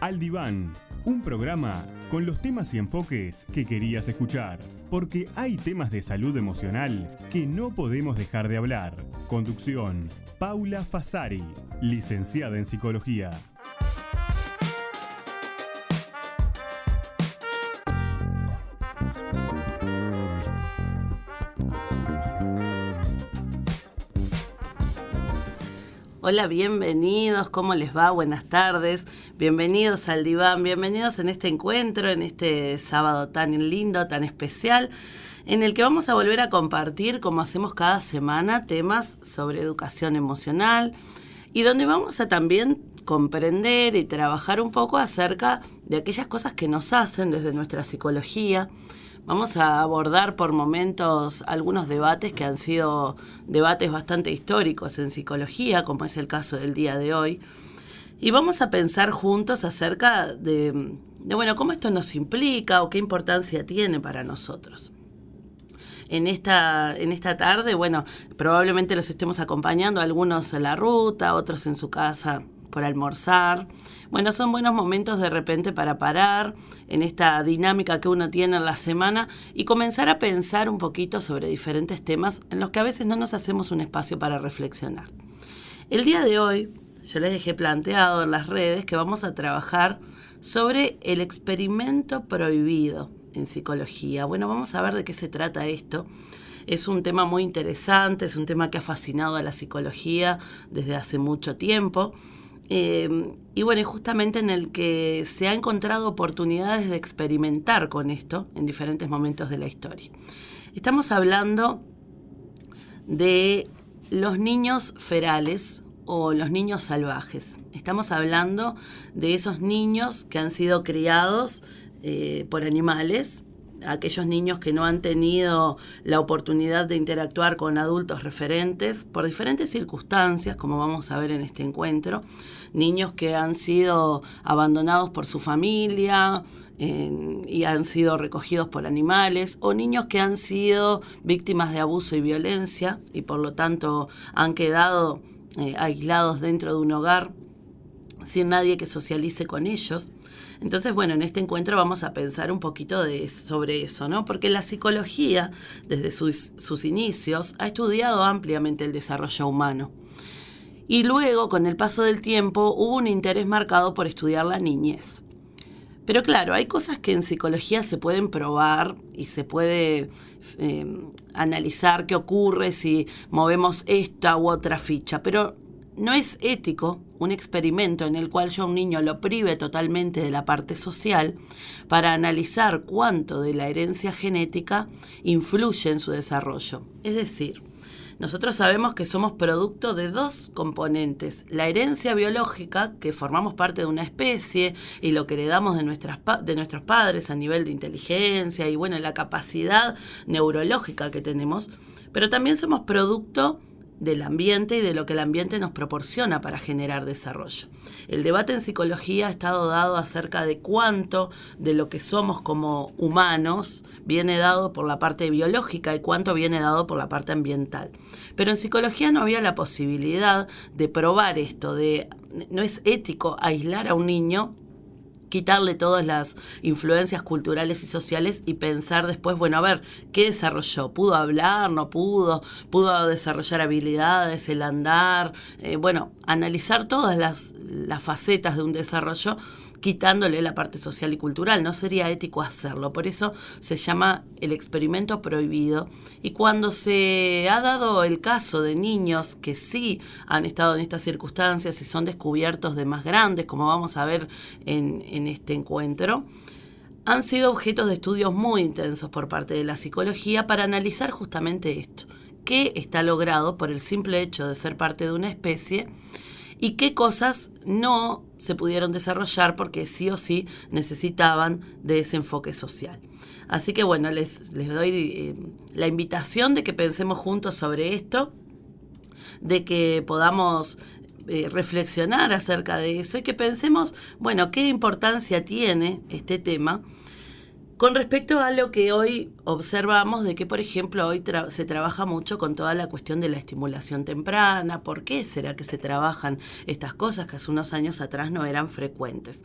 Al Diván, un programa con los temas y enfoques que querías escuchar, porque hay temas de salud emocional que no podemos dejar de hablar. Conducción, Paula Fasari, licenciada en Psicología. Hola, bienvenidos, ¿cómo les va? Buenas tardes, bienvenidos al Diván, bienvenidos en este encuentro, en este sábado tan lindo, tan especial, en el que vamos a volver a compartir, como hacemos cada semana, temas sobre educación emocional y donde vamos a también comprender y trabajar un poco acerca de aquellas cosas que nos hacen desde nuestra psicología. Vamos a abordar por momentos algunos debates que han sido debates bastante históricos en psicología, como es el caso del día de hoy. Y vamos a pensar juntos acerca de cómo esto nos implica o qué importancia tiene para nosotros. En esta tarde, probablemente los estemos acompañando, algunos a la ruta, otros en su casa por almorzar. Son buenos momentos de repente para parar en esta dinámica que uno tiene en la semana y comenzar a pensar un poquito sobre diferentes temas en los que a veces no nos hacemos un espacio para reflexionar. El día de hoy yo les dejé planteado en las redes que vamos a trabajar sobre el experimento prohibido en psicología. Vamos a ver de qué se trata esto. Es un tema muy interesante, es un tema que ha fascinado a la psicología desde hace mucho tiempo. Y justamente en el que se ha encontrado oportunidades de experimentar con esto en diferentes momentos de la historia. Estamos hablando de los niños ferales o los niños salvajes. Estamos hablando de esos niños que han sido criados por animales, aquellos niños que no han tenido la oportunidad de interactuar con adultos referentes por diferentes circunstancias, como vamos a ver en este encuentro, niños que han sido abandonados por su familia y han sido recogidos por animales, o niños que han sido víctimas de abuso y violencia y por lo tanto han quedado aislados dentro de un hogar sin nadie que socialice con ellos. Entonces, en este encuentro vamos a pensar un poquito sobre eso, ¿no? Porque la psicología, desde sus inicios, ha estudiado ampliamente el desarrollo humano. Y luego, con el paso del tiempo, hubo un interés marcado por estudiar la niñez. Pero claro, hay cosas que en psicología se pueden probar y se puede analizar qué ocurre si movemos esta u otra ficha, pero no es ético un experimento en el cual yo a un niño lo prive totalmente de la parte social para analizar cuánto de la herencia genética influye en su desarrollo. Es decir, nosotros sabemos que somos producto de dos componentes: la herencia biológica, que formamos parte de una especie y lo que heredamos de nuestros padres a nivel de inteligencia y la capacidad neurológica que tenemos, pero también somos producto del ambiente y de lo que el ambiente nos proporciona para generar desarrollo. El debate en psicología ha estado dado acerca de cuánto de lo que somos como humanos viene dado por la parte biológica y cuánto viene dado por la parte ambiental. Pero en psicología no había la posibilidad de probar esto, no es ético aislar a un niño, quitarle todas las influencias culturales y sociales y pensar después, ¿qué desarrolló? ¿Pudo hablar? ¿No pudo? ¿Pudo desarrollar habilidades? ¿El andar? Analizar todas las facetas de un desarrollo, quitándole la parte social y cultural. No sería ético hacerlo. Por eso se llama el experimento prohibido. Y cuando se ha dado el caso de niños que sí han estado en estas circunstancias y son descubiertos de más grandes, como vamos a ver en este encuentro, han sido objetos de estudios muy intensos por parte de la psicología para analizar justamente esto. ¿Qué está logrado por el simple hecho de ser parte de una especie? Y qué cosas no se pudieron desarrollar porque sí o sí necesitaban de ese enfoque social. Así que les doy la invitación de que pensemos juntos sobre esto, de que podamos reflexionar acerca de eso y que pensemos, qué importancia tiene este tema Con respecto a lo que hoy observamos de que, por ejemplo, hoy se trabaja mucho con toda la cuestión de la estimulación temprana. ¿Por qué será que se trabajan estas cosas que hace unos años atrás no eran frecuentes?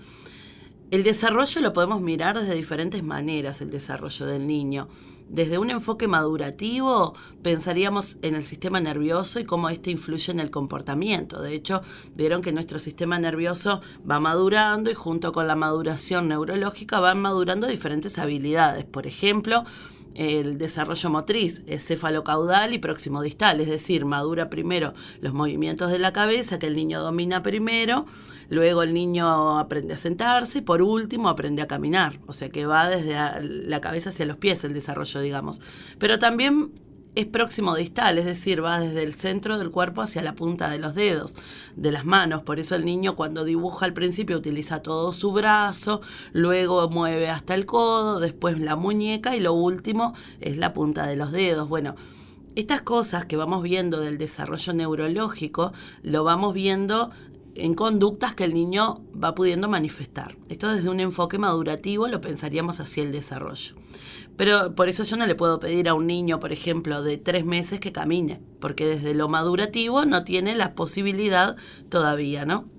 El desarrollo lo podemos mirar desde diferentes maneras, el desarrollo del niño. Desde un enfoque madurativo, pensaríamos en el sistema nervioso y cómo este influye en el comportamiento. De hecho, vieron que nuestro sistema nervioso va madurando y junto con la maduración neurológica van madurando diferentes habilidades. Por ejemplo, el desarrollo motriz es cefalocaudal y próximo distal, es decir, madura primero los movimientos de la cabeza que el niño domina primero, luego el niño aprende a sentarse y por último aprende a caminar, o sea que va desde la cabeza hacia los pies el desarrollo, digamos. Pero también es próximo distal, es decir, va desde el centro del cuerpo hacia la punta de los dedos, de las manos. Por eso el niño cuando dibuja al principio utiliza todo su brazo, luego mueve hasta el codo, después la muñeca y lo último es la punta de los dedos. Bueno, estas cosas que vamos viendo del desarrollo neurológico, lo vamos viendo en conductas que el niño va pudiendo manifestar. Esto desde un enfoque madurativo lo pensaríamos hacia el desarrollo. Pero por eso yo no le puedo pedir a un niño, por ejemplo, de 3 meses que camine, porque desde lo madurativo no tiene la posibilidad todavía, ¿no?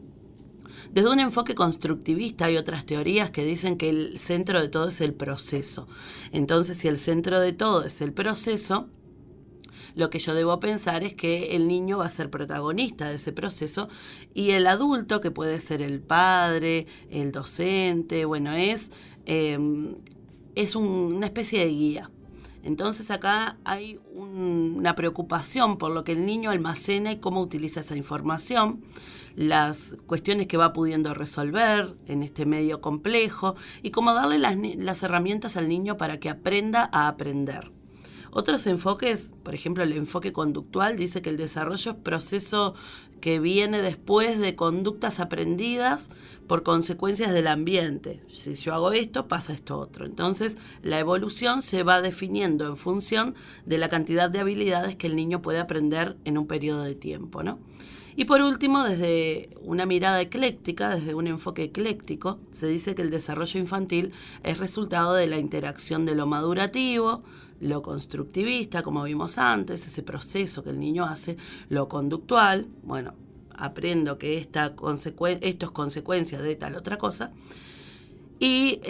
Desde un enfoque constructivista hay otras teorías que dicen que el centro de todo es el proceso. Entonces, si el centro de todo es el proceso, lo que yo debo pensar es que el niño va a ser protagonista de ese proceso y el adulto, que puede ser el padre, el docente, bueno, es una especie de guía. Entonces acá hay una preocupación por lo que el niño almacena y cómo utiliza esa información, las cuestiones que va pudiendo resolver en este medio complejo y cómo darle las herramientas al niño para que aprenda a aprender. Otros enfoques, por ejemplo, el enfoque conductual, dice que el desarrollo es proceso que viene después de conductas aprendidas por consecuencias del ambiente. Si yo hago esto, pasa esto otro. Entonces, la evolución se va definiendo en función de la cantidad de habilidades que el niño puede aprender en un periodo de tiempo, ¿no? Y por último, desde una mirada ecléctica, desde un enfoque ecléctico, se dice que el desarrollo infantil es resultado de la interacción de lo madurativo, lo constructivista, como vimos antes, ese proceso que el niño hace, lo conductual, bueno, aprendo que esto es consecuencia de tal otra cosa, y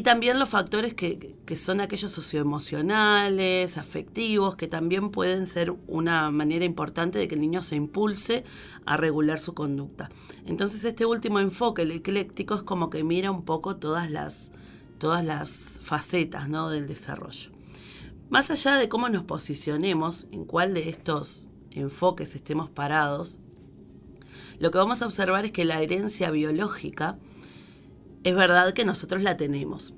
también los factores que son aquellos socioemocionales, afectivos, que también pueden ser una manera importante de que el niño se impulse a regular su conducta. Entonces este último enfoque, el ecléctico, es como que mira un poco todas las facetas, ¿no?, del desarrollo. Más allá de cómo nos posicionemos, en cuál de estos enfoques estemos parados, lo que vamos a observar es que la herencia biológica es verdad que nosotros la tenemos.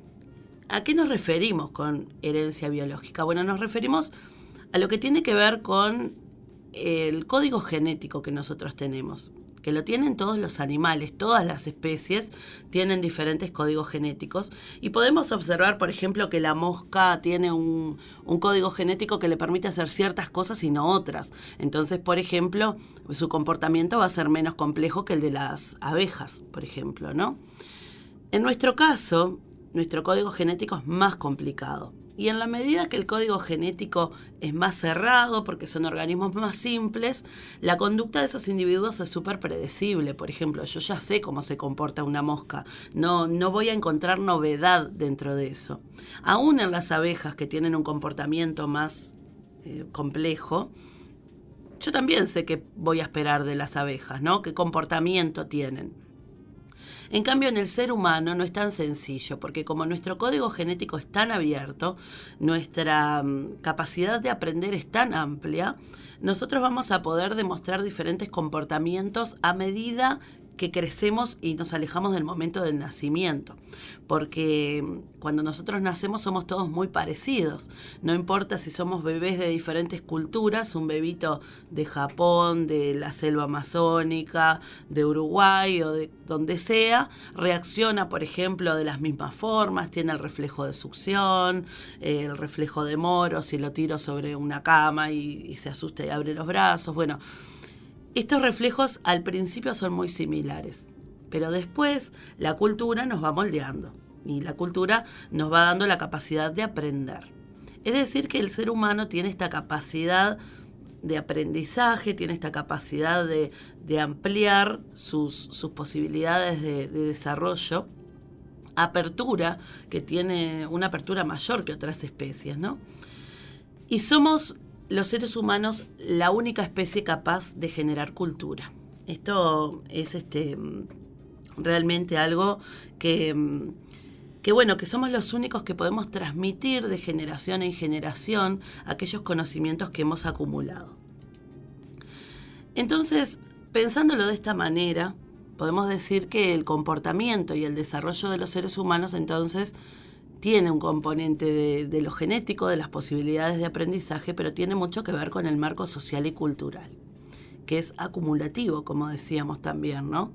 ¿A qué nos referimos con herencia biológica? Bueno, nos referimos a lo que tiene que ver con el código genético que nosotros tenemos, que lo tienen todos los animales, todas las especies tienen diferentes códigos genéticos y podemos observar, por ejemplo, que la mosca tiene un código genético que le permite hacer ciertas cosas y no otras. Entonces, por ejemplo, su comportamiento va a ser menos complejo que el de las abejas, por ejemplo, ¿no? En nuestro caso, nuestro código genético es más complicado. Y en la medida que el código genético es más cerrado, porque son organismos más simples, la conducta de esos individuos es súper predecible. Por ejemplo, yo ya sé cómo se comporta una mosca. No voy a encontrar novedad dentro de eso. Aún en las abejas, que tienen un comportamiento más complejo, yo también sé qué voy a esperar de las abejas, ¿no? ¿Qué comportamiento tienen? En cambio, en el ser humano no es tan sencillo, porque como nuestro código genético es tan abierto, nuestra capacidad de aprender es tan amplia, nosotros vamos a poder demostrar diferentes comportamientos a medida que crecemos y nos alejamos del momento del nacimiento, porque cuando nosotros nacemos somos todos muy parecidos, no importa si somos bebés de diferentes culturas, un bebito de Japón, de la selva amazónica, de Uruguay o de donde sea, reacciona, por ejemplo, de las mismas formas, tiene el reflejo de succión, el reflejo de Moro, si lo tiro sobre una cama y se asusta y abre los brazos, bueno. Estos reflejos al principio son muy similares, pero después la cultura nos va moldeando. y la cultura nos va dando la capacidad de aprender. Es decir, que el ser humano tiene esta capacidad de aprendizaje, tiene esta capacidad de ampliar sus posibilidades de desarrollo, apertura, que tiene una apertura mayor que otras especies, ¿no? Y somos los seres humanos la única especie capaz de generar cultura. Esto es realmente algo que somos los únicos que podemos transmitir de generación en generación aquellos conocimientos que hemos acumulado. Entonces, pensándolo de esta manera, podemos decir que el comportamiento y el desarrollo de los seres humanos entonces tiene un componente de lo genético, de las posibilidades de aprendizaje, pero tiene mucho que ver con el marco social y cultural, que es acumulativo, como decíamos también, ¿no?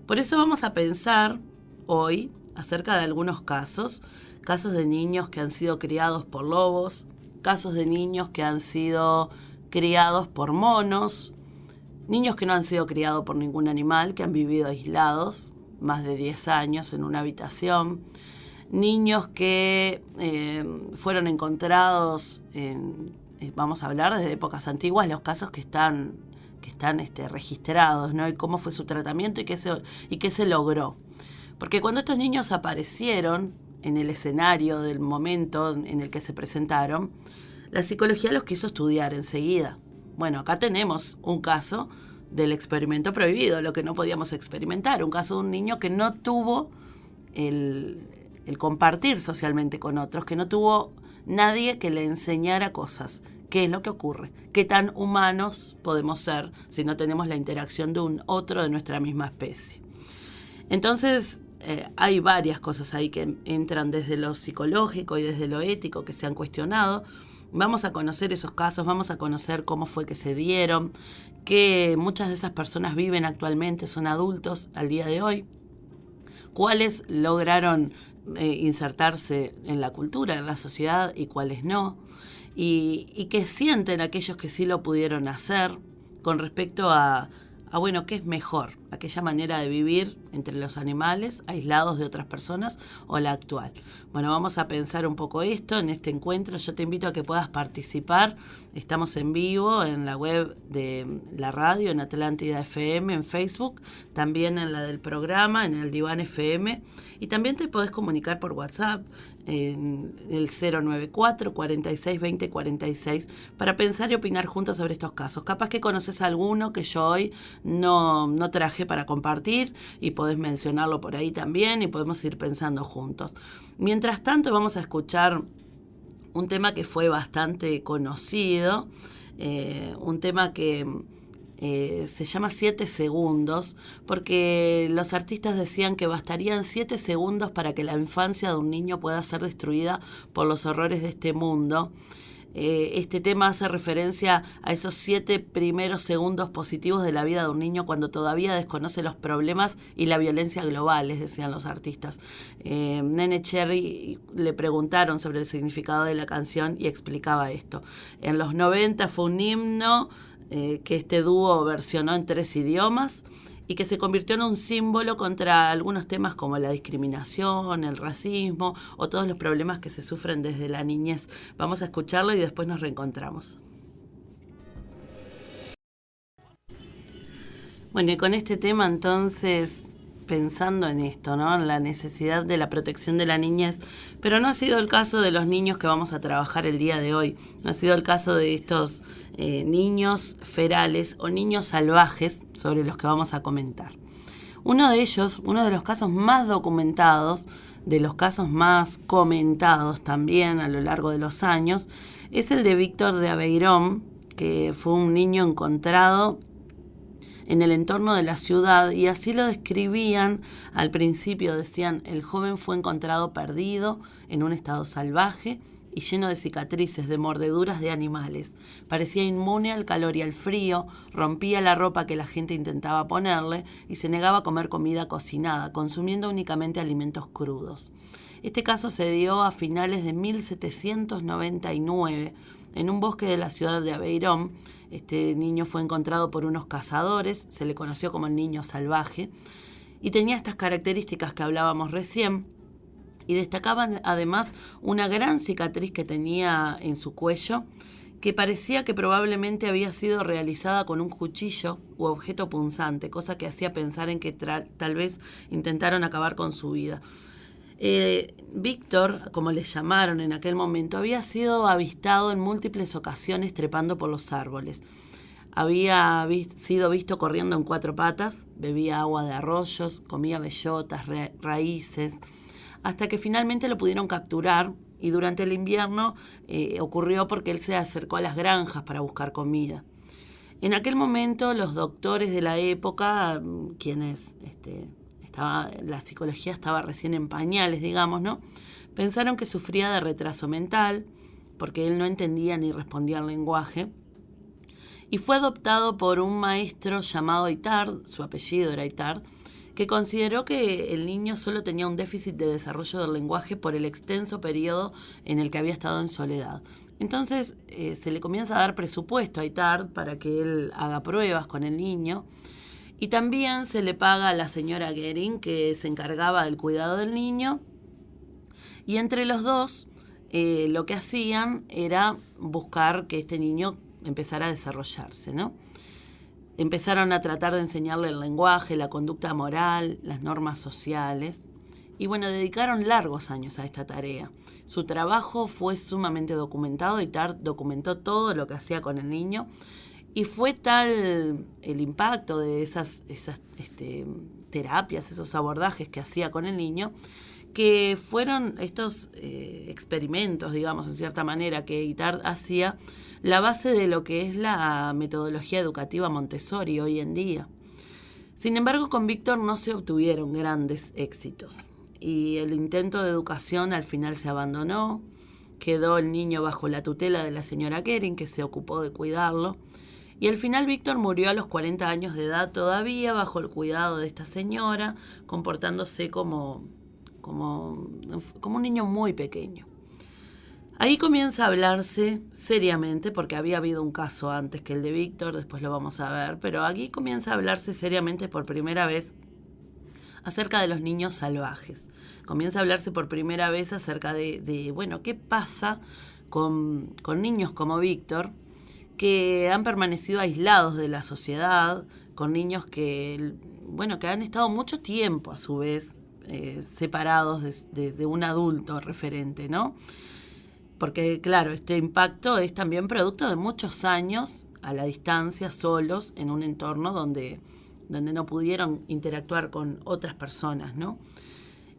Por eso vamos a pensar hoy acerca de algunos casos de niños que han sido criados por lobos, casos de niños que han sido criados por monos, niños que no han sido criados por ningún animal, que han vivido aislados más de 10 años en una habitación, niños que fueron encontrados, vamos a hablar desde épocas antiguas, los casos que están registrados, ¿no? Y cómo fue su tratamiento y qué se logró. Porque cuando estos niños aparecieron en el escenario del momento en el que se presentaron, la psicología los quiso estudiar enseguida. Bueno, acá tenemos un caso del experimento prohibido, lo que no podíamos experimentar, un caso de un niño que no tuvo el compartir socialmente con otros, que no tuvo nadie que le enseñara cosas. ¿Qué es lo que ocurre? ¿Qué tan humanos podemos ser si no tenemos la interacción de un otro de nuestra misma especie? Entonces, hay varias cosas ahí que entran desde lo psicológico y desde lo ético que se han cuestionado. Vamos a conocer esos casos, vamos a conocer cómo fue que se dieron, que muchas de esas personas viven actualmente, son adultos al día de hoy, cuáles lograron insertarse en la cultura, en la sociedad y cuáles no, y qué sienten aquellos que sí lo pudieron hacer con respecto a qué es mejor, aquella manera de vivir entre los animales, aislados de otras personas, o la actual. Bueno, vamos a pensar un poco esto en este encuentro. Yo te invito a que puedas participar. Estamos en vivo en la web de la radio, en Atlántida FM, en Facebook, también en la del programa, en el Diván FM, y también te podés comunicar por WhatsApp en el 094 46 20 46 para pensar y opinar juntos sobre estos casos. Capaz que conoces alguno que yo hoy no traje para compartir y podés mencionarlo por ahí también y podemos ir pensando juntos. Mientras tanto, vamos a escuchar un tema que fue bastante conocido, un tema que se llama 7 segundos, porque los artistas decían que bastarían 7 segundos para que la infancia de un niño pueda ser destruida por los horrores de este mundo. Este tema hace referencia a esos 7 primeros segundos positivos de la vida de un niño cuando todavía desconoce los problemas y la violencia globales, decían los artistas. Nene Cherry le preguntaron sobre el significado de la canción y explicaba esto. En los 90 fue un himno que este dúo versionó en 3 idiomas y que se convirtió en un símbolo contra algunos temas como la discriminación, el racismo o todos los problemas que se sufren desde la niñez. Vamos a escucharlo y después nos reencontramos. Bueno, y con este tema entonces, pensando en esto, ¿no? En la necesidad de la protección de la niñez, pero no ha sido el caso de los niños que vamos a trabajar el día de hoy, no ha sido el caso de estos niños ferales o niños salvajes sobre los que vamos a comentar. Uno de ellos, uno de los casos más documentados, de los casos más comentados también a lo largo de los años, es el de Víctor de Aveyrón, que fue un niño encontrado en el entorno de la ciudad, y así lo describían al principio. Decían: el joven fue encontrado perdido en un estado salvaje y lleno de cicatrices, de mordeduras de animales. Parecía inmune al calor y al frío, rompía la ropa que la gente intentaba ponerle y se negaba a comer comida cocinada, consumiendo únicamente alimentos crudos. Este caso se dio a finales de 1799 en un bosque de la ciudad de Aveyrón. Este niño fue encontrado por unos cazadores, se le conoció como el niño salvaje, y tenía estas características que hablábamos recién. y destacaban además una gran cicatriz que tenía en su cuello, que parecía que probablemente había sido realizada con un cuchillo u objeto punzante, cosa que hacía pensar en que tal vez intentaron acabar con su vida. Víctor, como le llamaron en aquel momento, había sido avistado en múltiples ocasiones trepando por los árboles. Había sido visto corriendo en 4 patas, bebía agua de arroyos, comía bellotas, raíces, hasta que finalmente lo pudieron capturar, y durante el invierno ocurrió porque él se acercó a las granjas para buscar comida. En aquel momento los doctores de la época, quienes la psicología estaba recién en pañales, digamos, ¿no?, pensaron que sufría de retraso mental, porque él no entendía ni respondía al lenguaje, y fue adoptado por un maestro llamado Itard, su apellido era Itard, que consideró que el niño solo tenía un déficit de desarrollo del lenguaje por el extenso periodo en el que había estado en soledad. Entonces se le comienza a dar presupuesto a Itard para que él haga pruebas con el niño, y también se le paga a la señora Guerin, que se encargaba del cuidado del niño, y entre los dos lo que hacían era buscar que este niño empezara a desarrollarse, ¿no? Empezaron a tratar de enseñarle el lenguaje, la conducta moral, las normas sociales. Y bueno, dedicaron largos años a esta tarea. Su trabajo fue sumamente documentado y Itard documentó todo lo que hacía con el niño. Y fue tal el impacto de esas terapias, esos abordajes que hacía con el niño, que fueron estos experimentos, digamos, en cierta manera, que Itard hacía, la base de lo que es la metodología educativa Montessori hoy en día. Sin embargo, con Víctor no se obtuvieron grandes éxitos y el intento de educación al final se abandonó. Quedó el niño bajo la tutela de la señora Guerin, que se ocupó de cuidarlo, y al final Víctor murió a los 40 años de edad todavía bajo el cuidado de esta señora, comportándose como un niño muy pequeño. Ahí comienza a hablarse seriamente, porque había habido un caso antes que el de Víctor, después lo vamos a ver, pero aquí comienza a hablarse seriamente por primera vez acerca de los niños salvajes. Comienza a hablarse por primera vez acerca de ¿qué pasa con niños como Víctor, que han permanecido aislados de la sociedad, con niños que han estado mucho tiempo a su vez separados de un adulto referente, ¿no? Porque, claro, este impacto es también producto de muchos años a la distancia, solos, en un entorno donde no pudieron interactuar con otras personas, ¿no?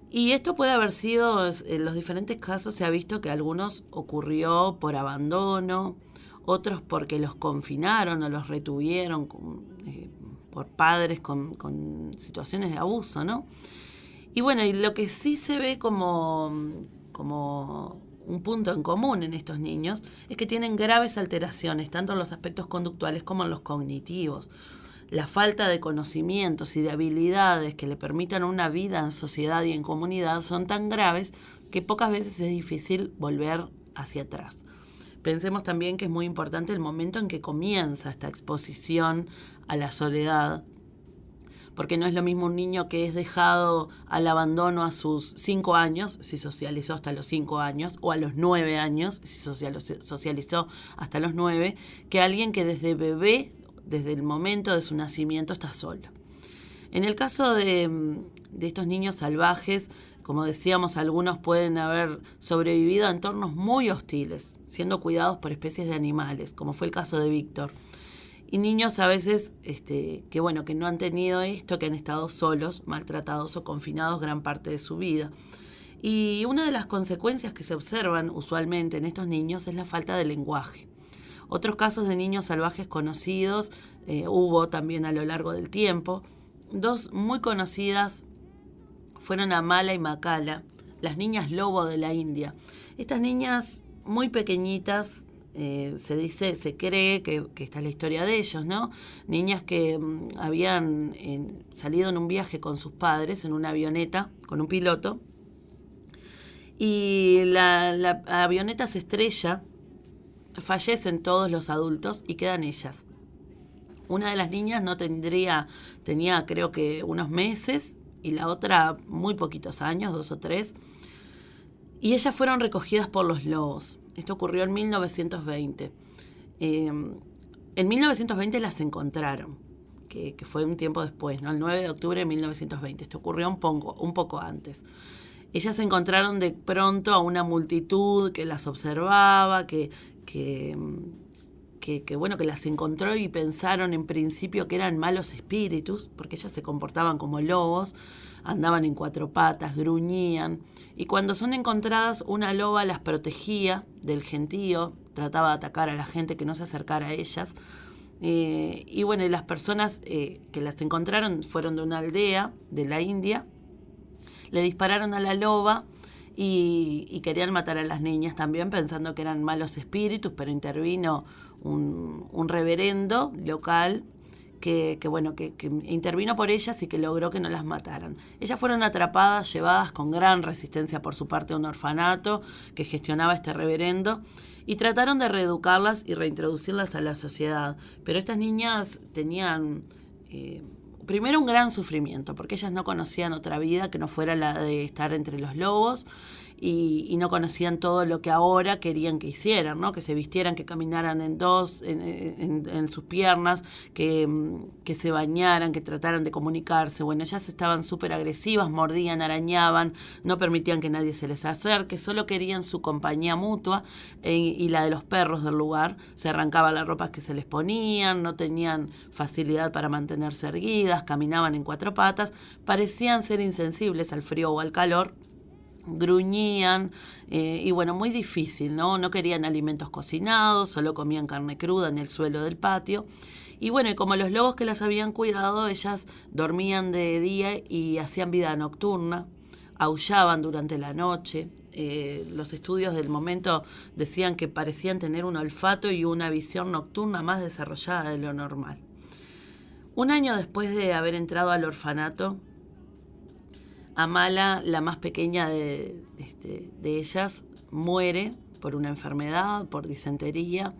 Y esto puede haber sido, en los diferentes casos se ha visto que algunos ocurrió por abandono, otros porque los confinaron o los retuvieron por padres con situaciones de abuso, ¿no? Y bueno, y lo que sí se ve como un punto en común en estos niños es que tienen graves alteraciones, tanto en los aspectos conductuales como en los cognitivos. La falta de conocimientos y de habilidades que le permitan una vida en sociedad y en comunidad son tan graves que pocas veces es difícil volver hacia atrás. Pensemos también que es muy importante el momento en que comienza esta exposición a la soledad, porque no es lo mismo un niño que es dejado al abandono a sus 5 años, si socializó hasta los 5 años, o a los 9 años, si socializó hasta los 9, que alguien que desde bebé, desde el momento de su nacimiento, está solo. En el caso de estos niños salvajes, como decíamos, algunos pueden haber sobrevivido a entornos muy hostiles, siendo cuidados por especies de animales, como fue el caso de Víctor. Y niños a veces que no han tenido esto, que han estado solos, maltratados o confinados gran parte de su vida. Y una de las consecuencias que se observan usualmente en estos niños es la falta de lenguaje. Otros casos de niños salvajes conocidos hubo también a lo largo del tiempo. 2 muy conocidas fueron Amala y Macala, las niñas lobo de la India. Estas niñas muy pequeñitas, se cree que esta es la historia de ellos, ¿no? Niñas que habían salido en un viaje con sus padres en una avioneta con un piloto, y la avioneta se estrella, fallecen todos los adultos y quedan ellas. Una de las niñas tenía creo que unos meses, y la otra muy poquitos años, 2 o 3. y ellas fueron recogidas por los lobos. Esto ocurrió en 1920. En 1920 las encontraron, que fue un tiempo después, ¿no? El 9 de octubre de 1920. Esto ocurrió un poco antes. Ellas se encontraron de pronto a una multitud que las observaba, que las encontró y pensaron en principio que eran malos espíritus, porque ellas se comportaban como lobos, andaban en 4 patas, gruñían, y cuando son encontradas, una loba las protegía del gentío, trataba de atacar a la gente que no se acercara a ellas, y las personas que las encontraron fueron de una aldea de la India, le dispararon a la loba y querían matar a las niñas también, pensando que eran malos espíritus, pero intervino un reverendo local que intervino por ellas y que logró que no las mataran. Ellas fueron atrapadas, llevadas con gran resistencia por su parte a un orfanato que gestionaba este reverendo, y trataron de reeducarlas y reintroducirlas a la sociedad. Pero estas niñas tenían primero un gran sufrimiento, porque ellas no conocían otra vida que no fuera la de estar entre los lobos, y no conocían todo lo que ahora querían que hicieran, ¿no? Que se vistieran, que caminaran en sus piernas, que se bañaran, que trataran de comunicarse. Bueno, ellas estaban súper agresivas, mordían, arañaban, no permitían que nadie se les acerque, solo querían su compañía mutua y la de los perros del lugar. Se arrancaba las ropas que se les ponían, no tenían facilidad para mantenerse erguidas, caminaban en 4 patas, parecían ser insensibles al frío o al calor, gruñían, muy difícil, ¿no? No querían alimentos cocinados, solo comían carne cruda en el suelo del patio. Y como los lobos que las habían cuidado, ellas dormían de día y hacían vida nocturna, aullaban durante la noche. Los estudios del momento decían que parecían tener un olfato y una visión nocturna más desarrollada de lo normal. Un año después de haber entrado al orfanato, Amala, la más pequeña de ellas, muere por una enfermedad, por disentería.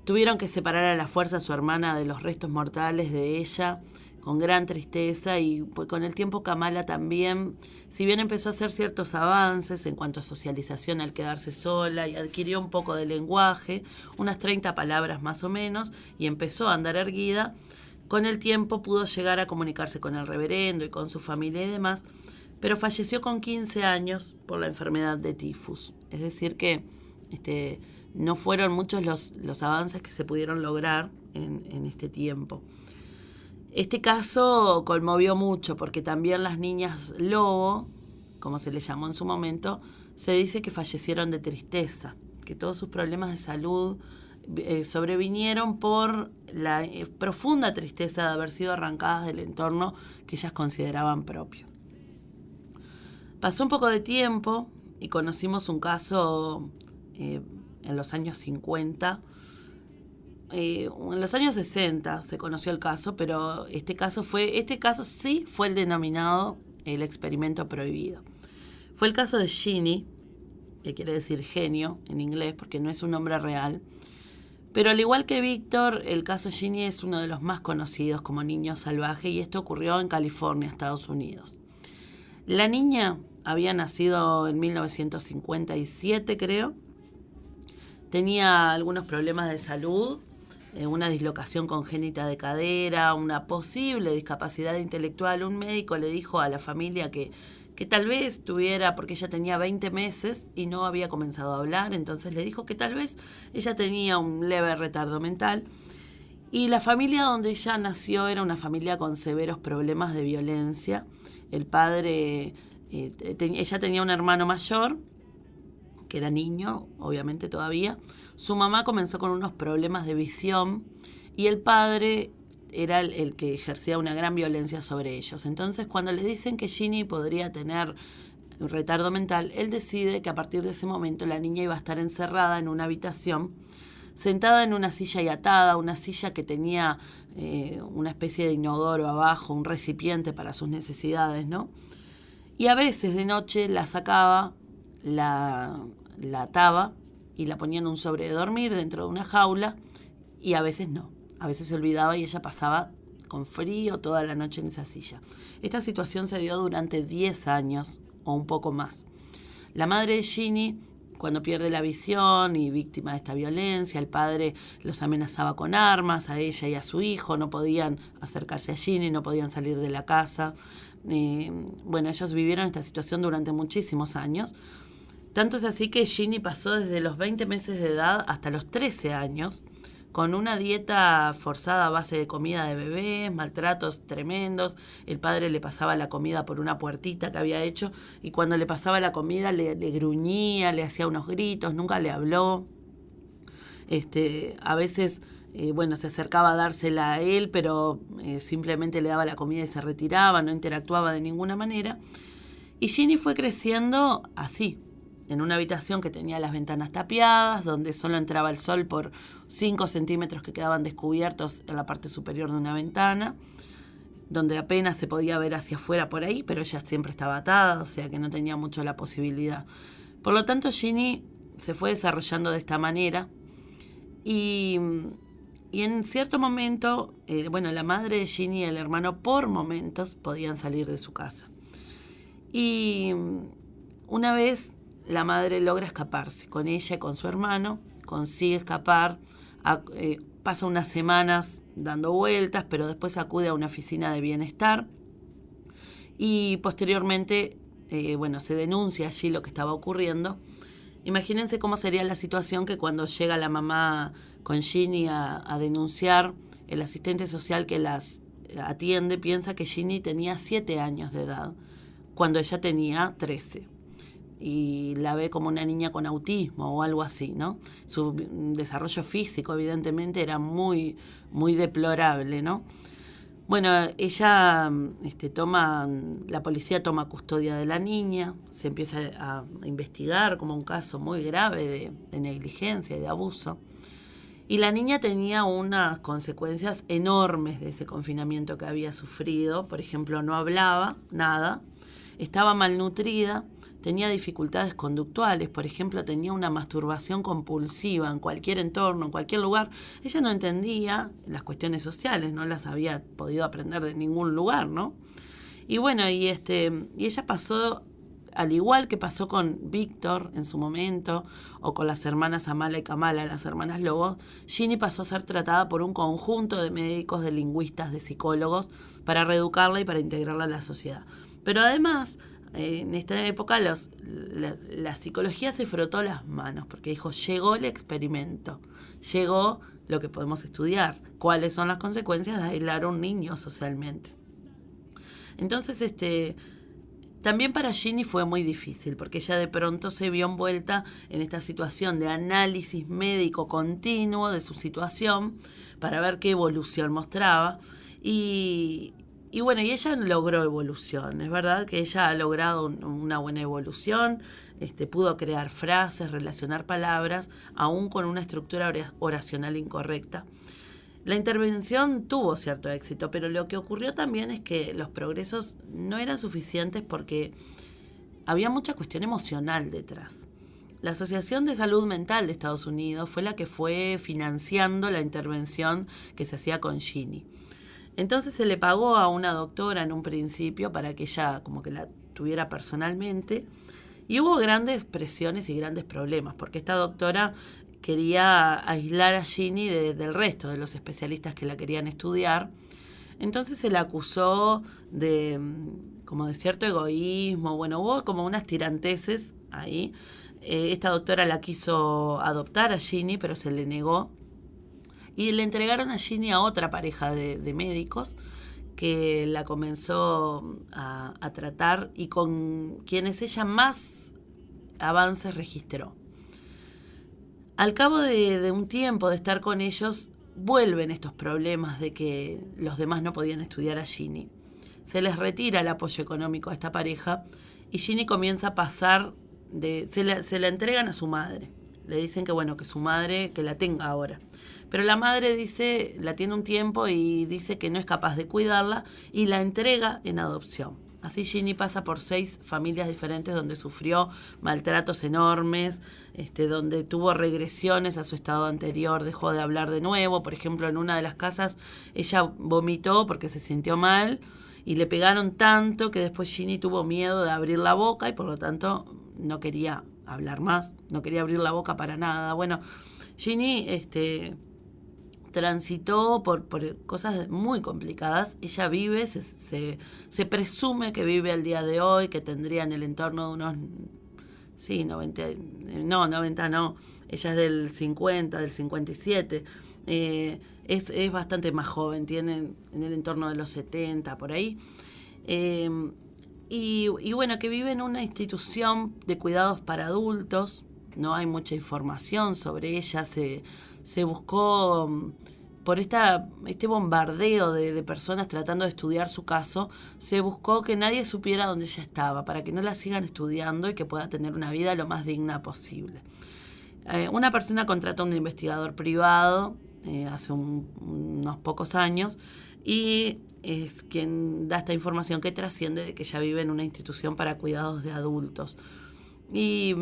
Tuvieron que separar a la fuerza a su hermana de los restos mortales de ella, con gran tristeza, y pues con el tiempo Kamala también, si bien empezó a hacer ciertos avances en cuanto a socialización al quedarse sola, y adquirió un poco de lenguaje, unas 30 palabras más o menos, y empezó a andar erguida, con el tiempo pudo llegar a comunicarse con el reverendo y con su familia y demás, pero falleció con 15 años por la enfermedad de tifus. Es decir que no fueron muchos los avances que se pudieron lograr en este tiempo. Este caso conmovió mucho porque también las niñas lobo, como se les llamó en su momento, se dice que fallecieron de tristeza, que todos sus problemas de salud sobrevinieron por la profunda tristeza de haber sido arrancadas del entorno que ellas consideraban propio. Pasó un poco de tiempo y conocimos un caso en los años 50. En los años 60 se conoció el caso, pero este caso sí fue el denominado el experimento prohibido. Fue el caso de Ginny, que quiere decir genio en inglés porque no es un nombre real. Pero al igual que Víctor, el caso Ginny es uno de los más conocidos como niño salvaje, y esto ocurrió en California, Estados Unidos. La niña había nacido en 1957, creo. Tenía algunos problemas de salud, una dislocación congénita de cadera, una posible discapacidad intelectual. Un médico le dijo a la familia que tal vez tuviera, porque ella tenía 20 meses y no había comenzado a hablar, entonces le dijo que tal vez ella tenía un leve retardo mental. Y la familia donde ella nació era una familia con severos problemas de violencia. El padre, ella tenía un hermano mayor, que era niño, obviamente todavía. Su mamá comenzó con unos problemas de visión y el padre era el que ejercía una gran violencia sobre ellos. Entonces, cuando le dicen que Ginny podría tener un retardo mental, él decide que a partir de ese momento la niña iba a estar encerrada en una habitación, sentada en una silla y atada, una silla que tenía una especie de inodoro abajo, un recipiente para sus necesidades, ¿no? Y a veces de noche la sacaba, la ataba y la ponía en un sobre de dormir dentro de una jaula, y a veces no. A veces se olvidaba y ella pasaba con frío toda la noche en esa silla. Esta situación se dio durante 10 años o un poco más. La madre de Ginny, cuando pierde la visión y víctima de esta violencia, el padre los amenazaba con armas a ella y a su hijo, no podían acercarse a Ginny, no podían salir de la casa. Ellos vivieron esta situación durante muchísimos años. Tanto es así que Ginny pasó desde los 20 meses de edad hasta los 13 años con una dieta forzada a base de comida de bebés, maltratos tremendos. El padre le pasaba la comida por una puertita que había hecho y cuando le pasaba la comida le gruñía, le hacía unos gritos, nunca le habló. A veces se acercaba a dársela a él, pero simplemente le daba la comida y se retiraba, no interactuaba de ninguna manera. Y Ginny fue creciendo así, en una habitación que tenía las ventanas tapiadas, donde solo entraba el sol por 5 centímetros que quedaban descubiertos en la parte superior de una ventana, donde apenas se podía ver hacia afuera por ahí, pero ella siempre estaba atada, o sea que no tenía mucho la posibilidad. Por lo tanto, Ginny se fue desarrollando de esta manera y en cierto momento, la madre de Ginny y el hermano por momentos podían salir de su casa. Y una vez la madre logra escaparse con ella y con su hermano, consigue escapar, pasa unas semanas dando vueltas, pero después acude a una oficina de bienestar y posteriormente se denuncia allí lo que estaba ocurriendo. Imagínense cómo sería la situación que cuando llega la mamá con Ginny a denunciar, el asistente social que las atiende piensa que Ginny tenía 7 años de edad, cuando ella tenía 13. Y la ve como una niña con autismo o algo así, ¿no? Su desarrollo físico, evidentemente, era muy, muy deplorable, ¿no? Ella la policía toma custodia de la niña, se empieza a investigar como un caso muy grave de negligencia y de abuso. Y la niña tenía unas consecuencias enormes de ese confinamiento que había sufrido. Por ejemplo, no hablaba nada, estaba malnutrida, tenía dificultades conductuales, por ejemplo, tenía una masturbación compulsiva en cualquier entorno, en cualquier lugar. Ella no entendía las cuestiones sociales, no las había podido aprender de ningún lugar, ¿no? Y ella pasó, al igual que pasó con Víctor en su momento, o con las hermanas Amala y Kamala, las hermanas Lobos, Ginny pasó a ser tratada por un conjunto de médicos, de lingüistas, de psicólogos, para reeducarla y para integrarla a la sociedad. Pero además, en esta época la psicología se frotó las manos porque dijo, llegó el experimento, llegó lo que podemos estudiar, cuáles son las consecuencias de aislar a un niño socialmente. Entonces, también para Ginny fue muy difícil porque ella de pronto se vio envuelta en esta situación de análisis médico continuo de su situación para ver qué evolución mostraba y ella logró evolución. Es verdad que ella ha logrado una buena evolución, pudo crear frases, relacionar palabras, aún con una estructura oracional incorrecta. La intervención tuvo cierto éxito, pero lo que ocurrió también es que los progresos no eran suficientes porque había mucha cuestión emocional detrás. La Asociación de Salud Mental de Estados Unidos fue la que fue financiando la intervención que se hacía con Ginny. Entonces se le pagó a una doctora en un principio para que ella como que la tuviera personalmente y hubo grandes presiones y grandes problemas porque esta doctora quería aislar a Ginny del resto de los especialistas que la querían estudiar. Entonces se la acusó de cierto egoísmo, hubo como unas tiranteses ahí. Esta doctora la quiso adoptar a Ginny, pero se le negó. Y le entregaron a Ginny a otra pareja de médicos que la comenzó a tratar y con quienes ella más avances registró. Al cabo de un tiempo de estar con ellos, vuelven estos problemas de que los demás no podían estudiar a Ginny. Se les retira el apoyo económico a esta pareja y Ginny comienza a pasar se la entregan a su madre. Le dicen que su madre que la tenga ahora. Pero la madre la tiene un tiempo y dice que no es capaz de cuidarla y la entrega en adopción. Así Ginny pasa por 6 familias diferentes donde sufrió maltratos enormes, donde tuvo regresiones a su estado anterior, dejó de hablar de nuevo. Por ejemplo, en una de las casas ella vomitó porque se sintió mal y le pegaron tanto que después Ginny tuvo miedo de abrir la boca y por lo tanto no quería hablar más, no quería abrir la boca para nada. Bueno, Ginny transitó por cosas muy complicadas. Ella vive, se presume que vive al día de hoy, que tendría en el entorno de unos... Sí, 90 no, ella es del 50, del 57, es bastante más joven, tiene en el entorno de los 70, por ahí. Y bueno, que vive en una institución de cuidados para adultos, no hay mucha información sobre ella, se buscó... Por este bombardeo de personas tratando de estudiar su caso, se buscó que nadie supiera dónde ella estaba, para que no la sigan estudiando y que pueda tener una vida lo más digna posible. Una persona contrató a un investigador privado hace unos pocos años y es quien da esta información que trasciende de que ella vive en una institución para cuidados de adultos. Y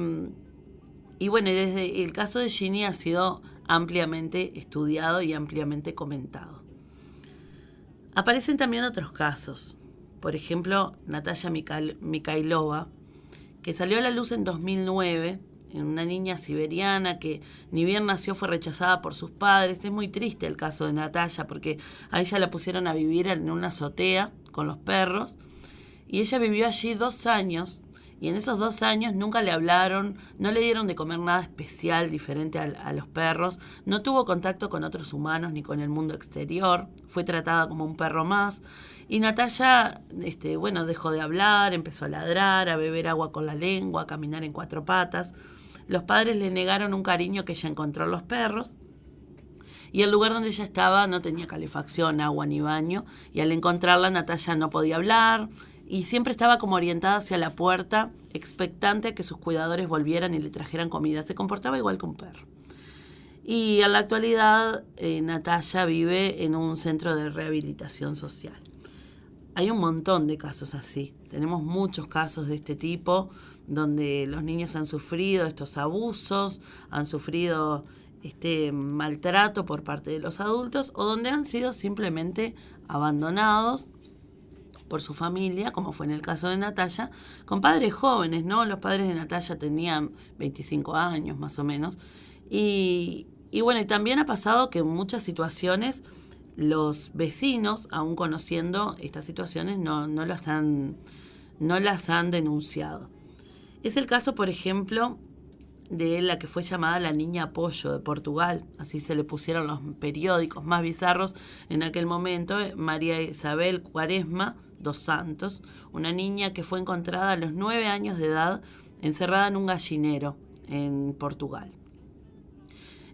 bueno, desde el caso de Ginny ha sido ampliamente estudiado y ampliamente comentado. Aparecen también otros casos. Por ejemplo, Natalia Mikhailova, que salió a la luz en 2009, en una niña siberiana que ni bien nació fue rechazada por sus padres. Es muy triste el caso de Natalia porque a ella la pusieron a vivir en una azotea con los perros y ella vivió allí 2 años. Y en esos 2 años nunca le hablaron, no le dieron de comer nada especial diferente a los perros, no tuvo contacto con otros humanos ni con el mundo exterior, fue tratada como un perro más. Y Natalia, dejó de hablar, empezó a ladrar, a beber agua con la lengua, a caminar en 4 patas. Los padres le negaron un cariño que ella encontró en los perros. Y el lugar donde ella estaba no tenía calefacción, agua ni baño. Y al encontrarla, Natalia no podía hablar. Y siempre estaba como orientada hacia la puerta, expectante a que sus cuidadores volvieran y le trajeran comida. Se comportaba igual que un perro. Y en la actualidad, Natalia vive en un centro de rehabilitación social. Hay un montón de casos así. Tenemos muchos casos de este tipo, donde los niños han sufrido estos abusos, han sufrido este maltrato por parte de los adultos, o donde han sido simplemente abandonados por su familia, como fue en el caso de Natalia, con padres jóvenes, ¿no? Los padres de Natalia tenían 25 años más o menos. Y bueno, y también ha pasado que en muchas situaciones los vecinos, aún conociendo estas situaciones, no las han denunciado. Es el caso, por ejemplo, de la que fue llamada la Niña Pollo de Portugal, así se le pusieron los periódicos más bizarros en aquel momento, María Isabel Quaresma dos Santos, una niña que fue encontrada a los 9 años de edad encerrada en un gallinero en Portugal.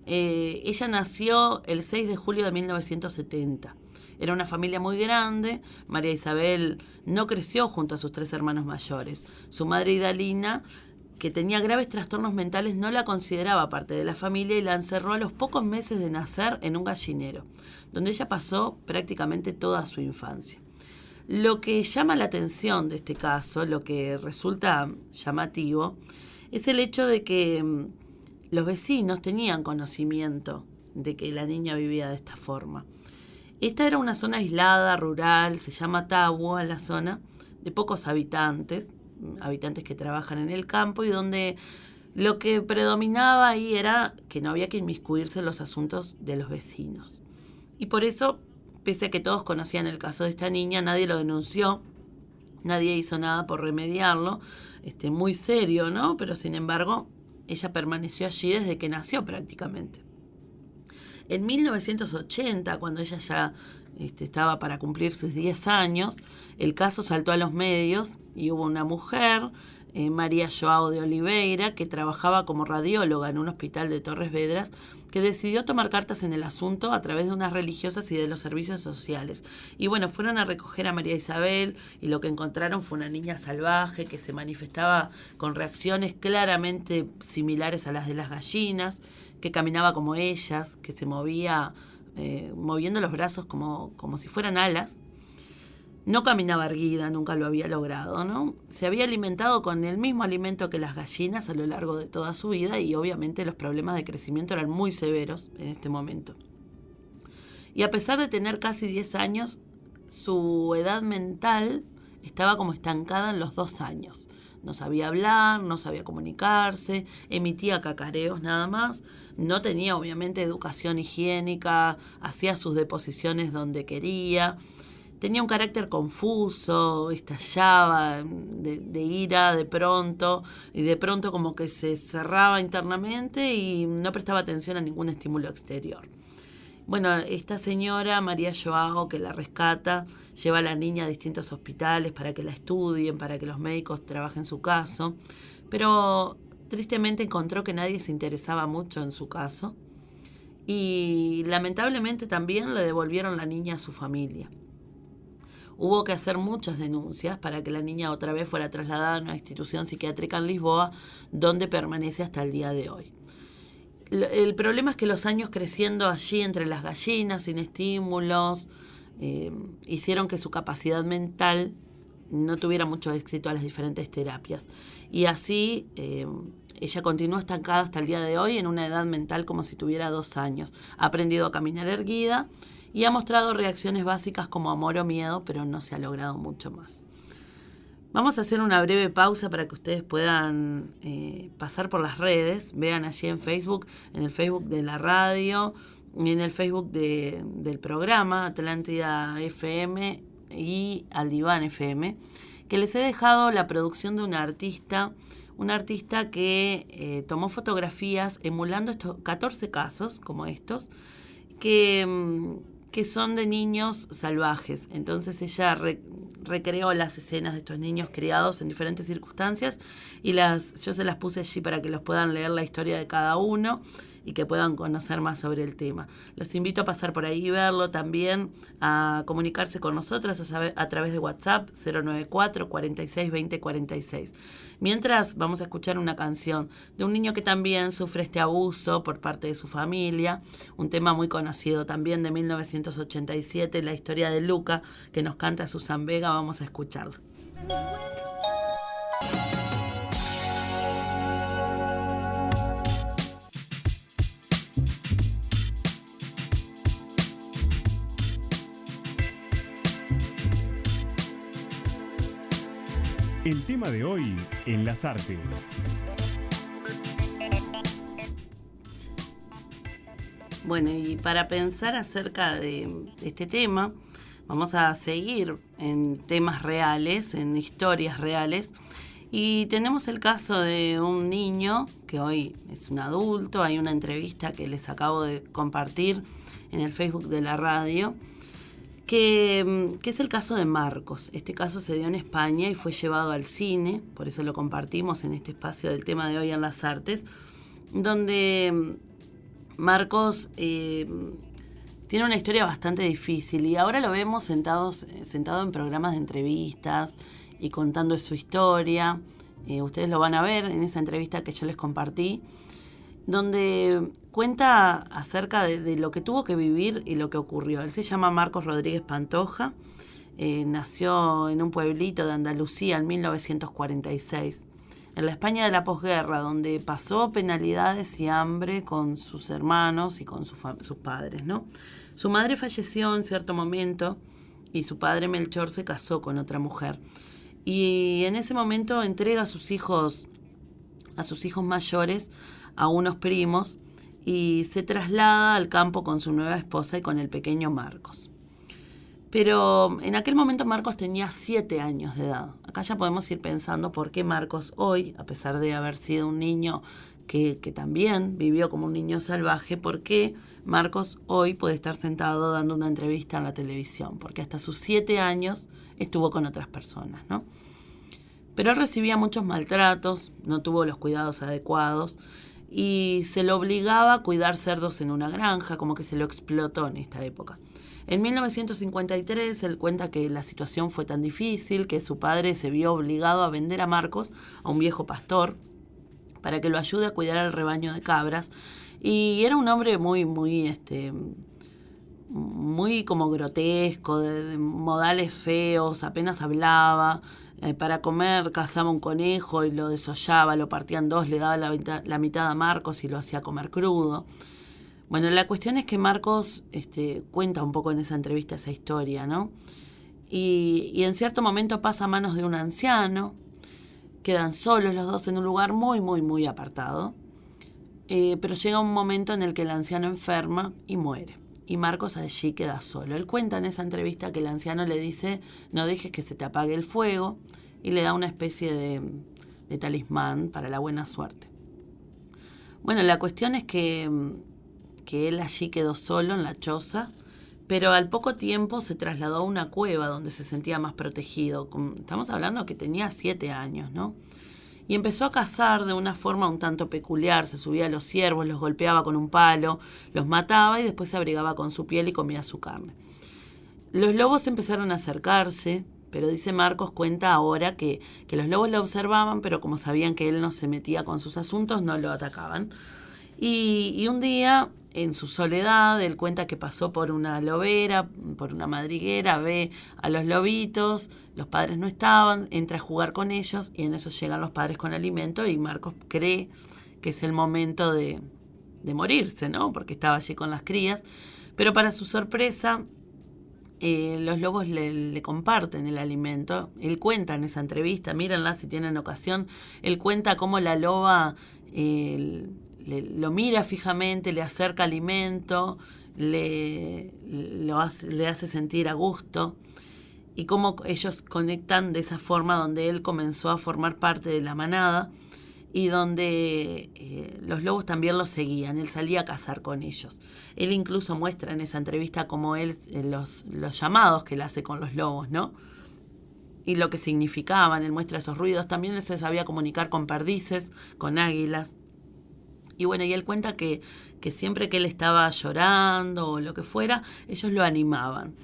Ella nació el 6 de julio de 1970. Era una familia muy grande. María Isabel no creció junto a sus 3 hermanos mayores. Su madre Idalina, que tenía graves trastornos mentales, no la consideraba parte de la familia y la encerró a los pocos meses de nacer en un gallinero, donde ella pasó prácticamente toda su infancia. Lo que llama la atención de este caso, lo que resulta llamativo, es el hecho de que los vecinos tenían conocimiento de que la niña vivía de esta forma. Esta era una zona aislada, rural, se llama Tabua, la zona, de pocos habitantes que trabajan en el campo y donde lo que predominaba ahí era que no había que inmiscuirse en los asuntos de los vecinos. Y por eso, pese a que todos conocían el caso de esta niña, nadie lo denunció, nadie hizo nada por remediarlo, muy serio, ¿no? Pero sin embargo, ella permaneció allí desde que nació prácticamente. En 1980, cuando ella ya estaba para cumplir sus 10 años, el caso saltó a los medios y hubo una mujer, María Joao de Oliveira, que trabajaba como radióloga en un hospital de Torres Vedras, que decidió tomar cartas en el asunto a través de unas religiosas y de los servicios sociales. Y bueno, fueron a recoger a María Isabel y lo que encontraron fue una niña salvaje que se manifestaba con reacciones claramente similares a las de las gallinas, que caminaba como ellas, que se movía moviendo los brazos como si fueran alas. No caminaba erguida, nunca lo había logrado, ¿no? Se había alimentado con el mismo alimento que las gallinas a lo largo de toda su vida y obviamente los problemas de crecimiento eran muy severos en este momento. Y a pesar de tener casi 10 años, su edad mental estaba como estancada en los 2 años. No sabía hablar, no sabía comunicarse, emitía cacareos nada más, no tenía obviamente educación higiénica, hacía sus deposiciones donde quería, tenía un carácter confuso, estallaba de ira de pronto, y de pronto como que se cerraba internamente y no prestaba atención a ningún estímulo exterior. Bueno, esta señora, María Joao, que la rescata, lleva a la niña a distintos hospitales para que la estudien, para que los médicos trabajen su caso, pero tristemente encontró que nadie se interesaba mucho en su caso y lamentablemente también le devolvieron la niña a su familia. Hubo que hacer muchas denuncias para que la niña otra vez fuera trasladada a una institución psiquiátrica en Lisboa, donde permanece hasta el día de hoy. El problema es que los años creciendo allí entre las gallinas, sin estímulos, hicieron que su capacidad mental no tuviera mucho éxito a las diferentes terapias. Y así ella continuó estancada hasta el día de hoy en una edad mental como si tuviera 2 años. Ha aprendido a caminar erguida y ha mostrado reacciones básicas como amor o miedo, pero no se ha logrado mucho más. Vamos a hacer una breve pausa para que ustedes puedan pasar por las redes. Vean allí en Facebook, en el Facebook de la radio y en el Facebook del programa Atlántida FM y Aldiván FM, que les he dejado la producción de una artista que tomó fotografías emulando estos 14 casos como estos, que son de niños salvajes. Entonces ella recreó las escenas de estos niños criados en diferentes circunstancias y yo se las puse allí para que los puedan leer la historia de cada uno y que puedan conocer más sobre el tema. Los invito a pasar por ahí y verlo, también a comunicarse con nosotros a través de WhatsApp 094 46 20 46. Mientras vamos a escuchar una canción de un niño que también sufre este abuso por parte de su familia, un tema muy conocido también de 1987, la historia de Luca, que nos canta Susan Vega. Vamos a escucharlo. El tema de hoy en las artes. Bueno, y para pensar acerca de este tema, vamos a seguir en temas reales, en historias reales. Y tenemos el caso de un niño que hoy es un adulto. Hay una entrevista que les acabo de compartir en el Facebook de la radio, que es el caso de Marcos. Este caso se dio en España y fue llevado al cine, por eso lo compartimos en este espacio del tema de hoy en las artes, donde Marcos tiene una historia bastante difícil y ahora lo vemos sentado en programas de entrevistas y contando su historia. Ustedes lo van a ver en esa entrevista que yo les compartí, donde cuenta acerca de lo que tuvo que vivir y lo que ocurrió. Él se llama Marcos Rodríguez Pantoja, nació en un pueblito de Andalucía en 1946, en la España de la posguerra, donde pasó penalidades y hambre con sus hermanos y con sus padres, ¿no? Su madre falleció en cierto momento y su padre Melchor se casó con otra mujer. Y en ese momento entrega a sus hijos mayores a unos primos y se traslada al campo con su nueva esposa y con el pequeño Marcos. Pero en aquel momento Marcos tenía 7 años de edad. Acá ya podemos ir pensando por qué Marcos hoy, a pesar de haber sido un niño que también vivió como un niño salvaje, por qué Marcos hoy puede estar sentado dando una entrevista en la televisión, porque hasta sus 7 años estuvo con otras personas, ¿no? Pero él recibía muchos maltratos, no tuvo los cuidados adecuados y se lo obligaba a cuidar cerdos en una granja, como que se lo explotó en esta época. En 1953 él cuenta que la situación fue tan difícil que su padre se vio obligado a vender a Marcos a un viejo pastor para que lo ayude a cuidar al rebaño de cabras. Y era un hombre muy como grotesco, de modales feos, apenas hablaba. Para comer cazaba un conejo y lo desollaba, lo partía en dos, le daba la mitad a Marcos y lo hacía comer crudo. Bueno, la cuestión es que Marcos cuenta un poco en esa entrevista esa historia, ¿no? Y en cierto momento pasa a manos de un anciano Quedan solos los dos en un lugar muy, muy, muy apartado. Pero llega un momento en el que el anciano enferma y muere. Y Marcos allí queda solo. Él cuenta en esa entrevista que el anciano le dice: no dejes que se te apague el fuego, y le da una especie de talismán para la buena suerte. Bueno, la cuestión es que él allí quedó solo en la choza, pero al poco tiempo se trasladó a una cueva donde se sentía más protegido. Estamos hablando que tenía 7 años, ¿no? Y empezó a cazar de una forma un tanto peculiar. Se subía a los ciervos, los golpeaba con un palo, los mataba y después se abrigaba con su piel y comía su carne. Los lobos empezaron a acercarse, pero dice Marcos, cuenta ahora que los lobos lo observaban, pero como sabían que él no se metía con sus asuntos, no lo atacaban. Y un día, en su soledad, él cuenta que pasó por una lobera, por una madriguera, ve a los lobitos, los padres no estaban, entra a jugar con ellos y en eso llegan los padres con alimento y Marcos cree que es el momento de morirse, ¿no? Porque estaba allí con las crías. Pero para su sorpresa, los lobos le comparten el alimento. Él cuenta en esa entrevista, mírenla si tienen ocasión, él cuenta cómo la loba lo mira fijamente, le acerca alimento, le hace sentir a gusto, y cómo ellos conectan de esa forma, donde él comenzó a formar parte de la manada y donde los lobos también lo seguían. Él salía a cazar con ellos. Él incluso muestra en esa entrevista cómo él, los llamados que él hace con los lobos, ¿no? Y lo que significaban. Él muestra esos ruidos. También él se sabía comunicar con perdices, con águilas. Y bueno, y él cuenta que siempre que él estaba llorando o lo que fuera, ellos lo animaban.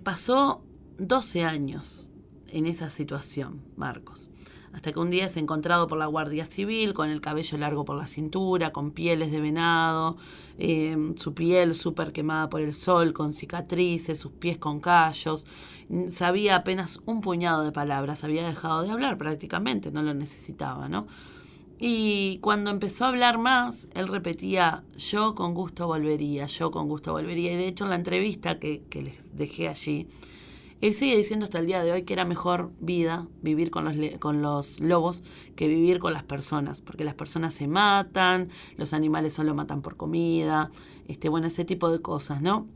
Pasó 12 años en esa situación, Marcos, hasta que un día es encontrado por la Guardia Civil con el cabello largo por la cintura, con pieles de venado, su piel súper quemada por el sol, con cicatrices, sus pies con callos. Sabía apenas un puñado de palabras, había dejado de hablar prácticamente, no lo necesitaba, ¿no? Y cuando empezó a hablar más, él repetía: yo con gusto volvería, yo con gusto volvería. Y de hecho en la entrevista que les dejé allí, él sigue diciendo hasta el día de hoy que era mejor vida vivir con los lobos que vivir con las personas, porque las personas se matan, los animales solo matan por comida, bueno, ese tipo de cosas, ¿no?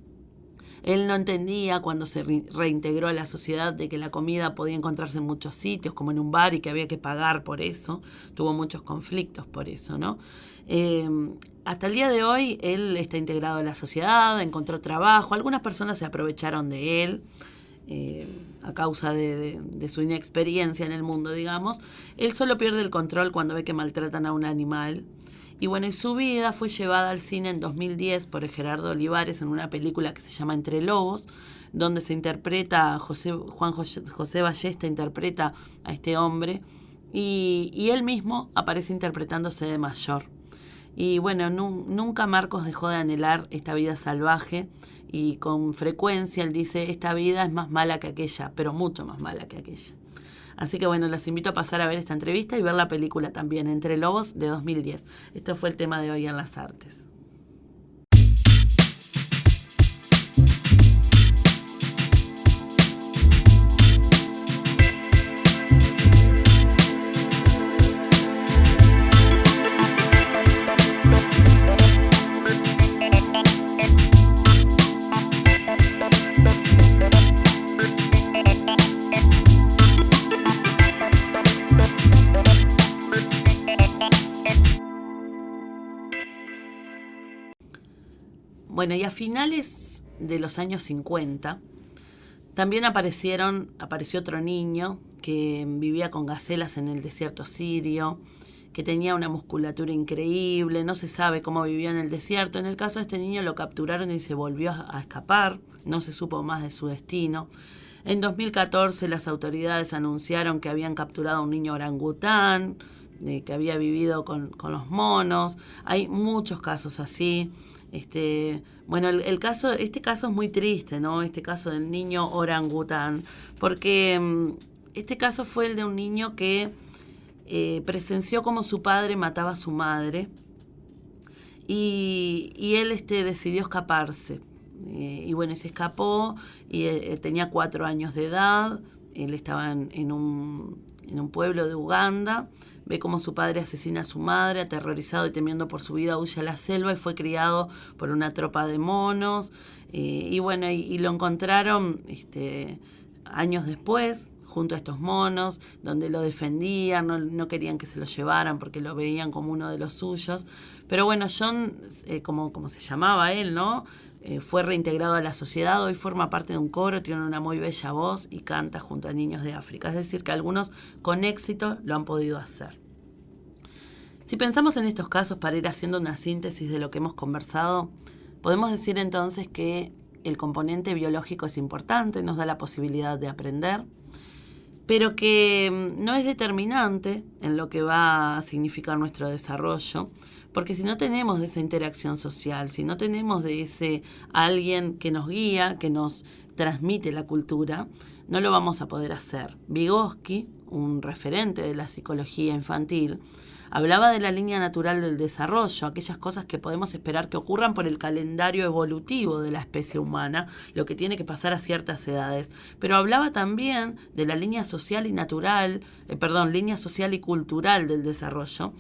Él no entendía cuando se reintegró a la sociedad de que la comida podía encontrarse en muchos sitios, como en un bar, y que había que pagar por eso. Tuvo muchos conflictos por eso, ¿no? Hasta el día de hoy él está integrado a la sociedad, encontró trabajo. Algunas personas se aprovecharon de él a causa de su inexperiencia en el mundo, digamos. Él solo pierde el control cuando ve que maltratan a un animal. Y bueno, y su vida fue llevada al cine en 2010 por Gerardo Olivares en una película que se llama Entre Lobos, donde se interpreta, Juan José Ballesta interpreta a este hombre, y él mismo aparece interpretándose de mayor. Y bueno, nunca Marcos dejó de anhelar esta vida salvaje, y con frecuencia él dice: esta vida es más mala que aquella, pero mucho más mala que aquella. Así que bueno, los invito a pasar a ver esta entrevista y ver la película también, Entre Lobos, de 2010. Esto fue el tema de hoy en las artes. Bueno, y a finales de los años 50 también apareció otro niño que vivía con gacelas en el desierto sirio, que tenía una musculatura increíble. No se sabe cómo vivió en el desierto. En el caso de este niño lo capturaron y se volvió a escapar. No se supo más de su destino. En 2014 las autoridades anunciaron que habían capturado a un niño orangután, que había vivido con los monos. Hay muchos casos así. Bueno, este caso es muy triste, ¿no? Este caso del niño orangután, porque este caso fue el de un niño que presenció cómo su padre mataba a su madre, y él decidió escaparse. Y bueno, se escapó y tenía 4 años de edad, Él estaba en un pueblo de Uganda, ve cómo su padre asesina a su madre, aterrorizado y temiendo por su vida huye a la selva y fue criado por una tropa de monos. Y lo encontraron años después, junto a estos monos, donde lo defendían, no querían que se lo llevaran porque lo veían como uno de los suyos. Pero bueno, John, como se llamaba él, ¿no? Fue reintegrado a la sociedad, hoy forma parte de un coro, tiene una muy bella voz y canta junto a niños de África. Es decir, que algunos con éxito lo han podido hacer. Si pensamos en estos casos para ir haciendo una síntesis de lo que hemos conversado, podemos decir entonces que el componente biológico es importante, nos da la posibilidad de aprender, pero que no es determinante en lo que va a significar nuestro desarrollo, porque si no tenemos de esa interacción social, si no tenemos de ese alguien que nos guía, que nos transmite la cultura, no lo vamos a poder hacer. Vygotsky, un referente de la psicología infantil, hablaba de la línea natural del desarrollo, aquellas cosas que podemos esperar que ocurran por el calendario evolutivo de la especie humana, lo que tiene que pasar a ciertas edades. Pero hablaba también de la línea social y línea social y cultural del desarrollo,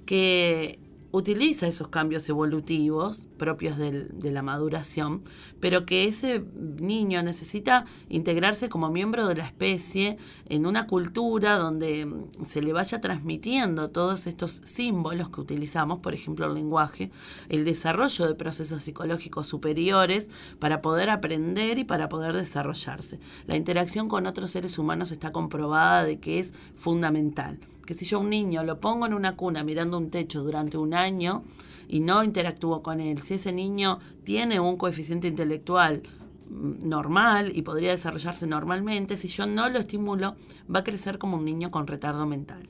que utiliza esos cambios evolutivos propios de la maduración, pero que ese niño necesita integrarse como miembro de la especie en una cultura donde se le vaya transmitiendo todos estos símbolos que utilizamos, por ejemplo el lenguaje, el desarrollo de procesos psicológicos superiores para poder aprender y para poder desarrollarse. La interacción con otros seres humanos está comprobada de que es fundamental. Que si yo a un niño lo pongo en una cuna mirando un techo durante un año y no interactúo con él, si ese niño tiene un coeficiente intelectual normal y podría desarrollarse normalmente, si yo no lo estimulo, va a crecer como un niño con retardo mental.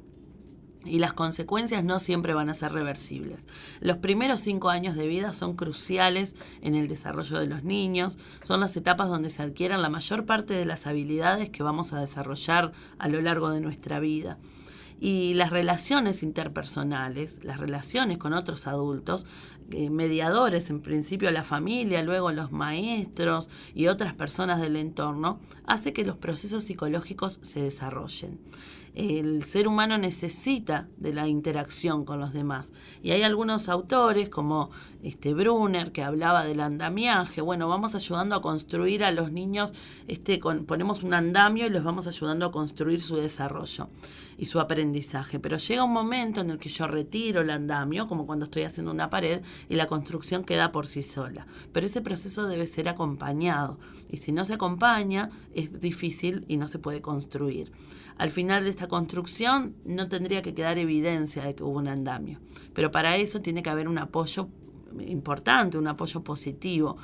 Y las consecuencias no siempre van a ser reversibles. Los primeros 5 años de vida son cruciales en el desarrollo de los niños, son las etapas donde se adquieren la mayor parte de las habilidades que vamos a desarrollar a lo largo de nuestra vida. Y las relaciones interpersonales, las relaciones con otros adultos, mediadores, en principio la familia, luego los maestros y otras personas del entorno, hace que los procesos psicológicos se desarrollen. El ser humano necesita de la interacción con los demás. Y hay algunos autores como Brunner, que hablaba del andamiaje. Bueno, vamos ayudando a construir a los niños, ponemos un andamio y los vamos ayudando a construir su desarrollo y su aprendizaje. Pero llega un momento en el que yo retiro el andamio, como cuando estoy haciendo una pared, y la construcción queda por sí sola. Pero ese proceso debe ser acompañado. Y si no se acompaña, es difícil y no se puede construir. Al final de esta construcción no tendría que quedar evidencia de que hubo un andamio. Pero para eso tiene que haber un apoyo importante, un apoyo positivo.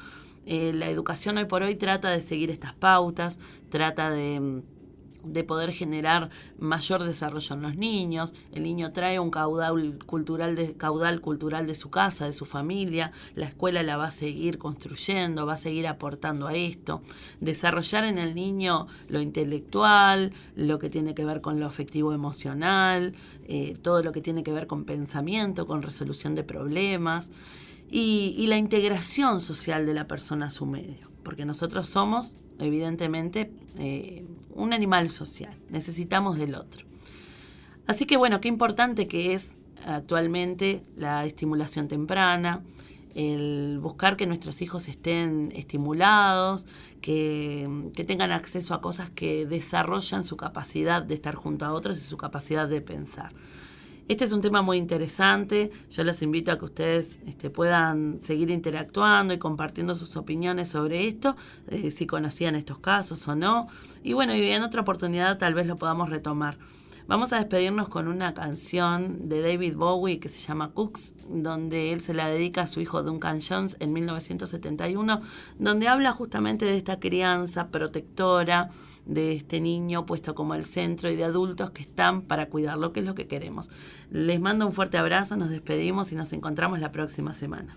La educación hoy por hoy trata de seguir estas pautas, trata de poder generar mayor desarrollo en los niños. El niño trae un caudal cultural de su casa, de su familia. La escuela la va a seguir construyendo, va a seguir aportando a esto. Desarrollar en el niño lo intelectual, lo que tiene que ver con lo afectivo emocional, todo lo que tiene que ver con pensamiento, con resolución de problemas y la integración social de la persona a su medio. Porque nosotros somos, evidentemente, un animal social, necesitamos del otro. Así que bueno, qué importante que es actualmente la estimulación temprana, el buscar que nuestros hijos estén estimulados, que tengan acceso a cosas que desarrollan su capacidad de estar junto a otros y su capacidad de pensar. Este es un tema muy interesante, yo los invito a que ustedes puedan seguir interactuando y compartiendo sus opiniones sobre esto, si conocían estos casos o no, y bueno, y en otra oportunidad tal vez lo podamos retomar. Vamos a despedirnos con una canción de David Bowie que se llama Cooks, donde él se la dedica a su hijo Duncan Jones en 1971, donde habla justamente de esta crianza protectora, de este niño puesto como el centro y de adultos que están para cuidarlo, que es lo que queremos. Les mando un fuerte abrazo, nos despedimos y nos encontramos la próxima semana.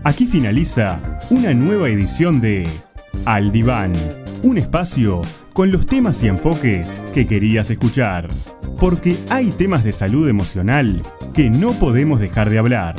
Aquí finaliza una nueva edición de Al Diván, un espacio con los temas y enfoques que querías escuchar, porque hay temas de salud emocional que no podemos dejar de hablar.